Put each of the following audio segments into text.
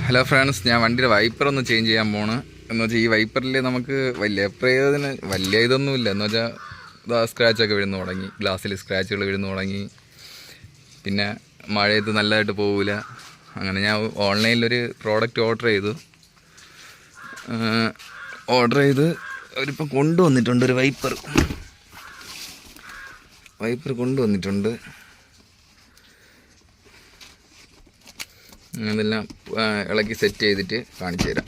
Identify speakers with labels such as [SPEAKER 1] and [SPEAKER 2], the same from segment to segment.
[SPEAKER 1] Hello friends, ഞാൻ വണ്ടിയുടെ wiper ഒന്ന് ചേഞ്ച് ചെയ്യാൻ പോണ്. എന്ന് വെച്ചാൽ ഈ വൈപ്പറിൽ നമുക്ക് വലിയ ഇതൊന്നുമില്ല. എന്ന് വെച്ചാൽ ഇതാ സ്ക്രാച്ചൊക്കെ വീഴുന്നു തുടങ്ങി, ഗ്ലാസ്സിൽ സ്ക്രാച്ചുകൾ വീഴുന്നു തുടങ്ങി. പിന്നെ മഴയത്ത് നല്ലതായിട്ട് പോകില്ല. അങ്ങനെ ഞാൻ ഓൺലൈനിലൊരു പ്രോഡക്റ്റ് ഓർഡർ ചെയ്ത് അവരിപ്പം കൊണ്ടുവന്നിട്ടുണ്ട്. ഒരു വൈപ്പർ കൊണ്ടുവന്നിട്ടുണ്ട്. അതെല്ലാം ഇളക്കി സെറ്റ് ചെയ്തിട്ട് കാണിച്ചു തരാം.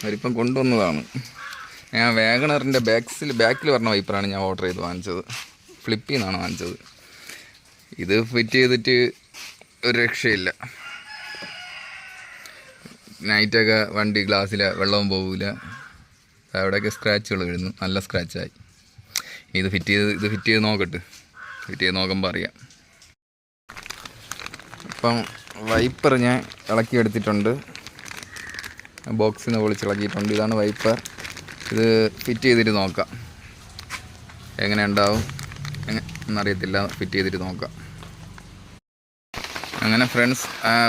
[SPEAKER 1] അവരിപ്പം കൊണ്ടുവന്നതാണ്. ഞാൻ വാഗണറിൻ്റെ ബാക്കിൽ പറഞ്ഞ വൈപ്പറാണ് ഞാൻ ഓർഡർ ചെയ്ത് വാങ്ങിച്ചത്. ഫ്ലിപ്പിൽ നിന്നാണ് വാങ്ങിച്ചത്. ഇത് ഫിറ്റ് ചെയ്തിട്ട് ഒരു രക്ഷയില്ല. നൈറ്റൊക്കെ വണ്ടി ഗ്ലാസ്സിൽ വെള്ളവും പോകില്ല. അവിടെയൊക്കെ സ്ക്രാച്ചുകൾ വീഴുന്നു, നല്ല സ്ക്രാച്ചായി. ഇത് ഫിറ്റ് ചെയ്ത് നോക്കുമ്പോൾ അറിയാം. അപ്പം വൈപ്പർ ഞാൻ ഇളക്കിയെടുത്തിട്ടുണ്ട്, ബോക്സിൽ നിന്ന് പൊളിച്ചിളക്കിയിട്ടുണ്ട്. ഇതാണ് വൈപ്പർ. ഇത് ഫിറ്റ് ചെയ്തിട്ട് നോക്കാം എങ്ങനെ ഉണ്ടാവും എന്നറിയത്തില്ല. ഫിറ്റ് ചെയ്തിട്ട് നോക്കാം. അങ്ങനെ ഫ്രണ്ട്സ്,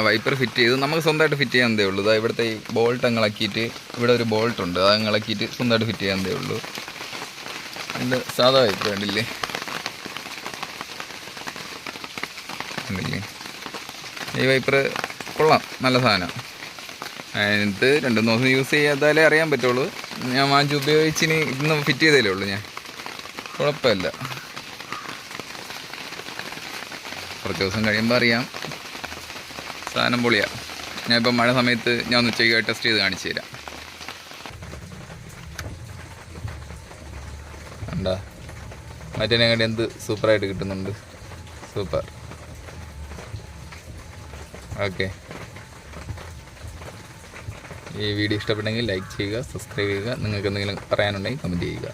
[SPEAKER 1] വൈപ്പർ ഫിറ്റ് ചെയ്ത് നമുക്ക് സ്വന്തമായിട്ട് ഫിറ്റ് ചെയ്യാനേ ഉള്ളൂ. ഇതാ ഇവിടുത്തെ ഈ ബോൾട്ട് അങ്ങ് ഇളക്കിയിട്ട്, ഇവിടെ ഒരു ബോൾട്ട് ഉണ്ട്, അത് അങ്ങ് ഇളക്കിയിട്ട് സ്വന്തമായിട്ട് ഫിറ്റ് ചെയ്യാനേ ഉള്ളൂ. അതിൻ്റെ സാധാ വൈപ്പർ കണ്ടില്ലേ? ഈ വൈപ്പർ കൊള്ളാം, നല്ല സാധനം. അതിനകത്ത് 2-3 ദിവസം യൂസ് ചെയ്യാതാലേ അറിയാൻ പറ്റുള്ളൂ. ഞാൻ വാങ്ങിച്ച് ഉപയോഗിച്ചിന് ഇന്ന് ഫിറ്റ് ചെയ്തതല്ലേ ഉള്ളൂ. ഞാൻ കുഴപ്പമില്ല. കുറച്ച് ദിവസം കഴിയുമ്പോൾ അറിയാം. സാധനം പൊളിയാണ്. ഞാനിപ്പോൾ മഴ സമയത്ത് ഞാൻ ഒന്ന് ഉച്ചയ്ക്ക് ടെസ്റ്റ് ചെയ്ത് കാണിച്ചു തരാം. കണ്ടാ മറ്റേനെക്കാട്ടി എന്ത് സൂപ്പറായിട്ട് കിട്ടുന്നുണ്ട്. സൂപ്പർ. ഓക്കെ, ഈ വീഡിയോ ഇഷ്ടപ്പെട്ടെങ്കിൽ ലൈക്ക് ചെയ്യുക, സബ്സ്ക്രൈബ് ചെയ്യുക. നിങ്ങൾക്ക് എന്തെങ്കിലും പറയാനുണ്ടെങ്കിൽ കമൻറ്റ് ചെയ്യുക.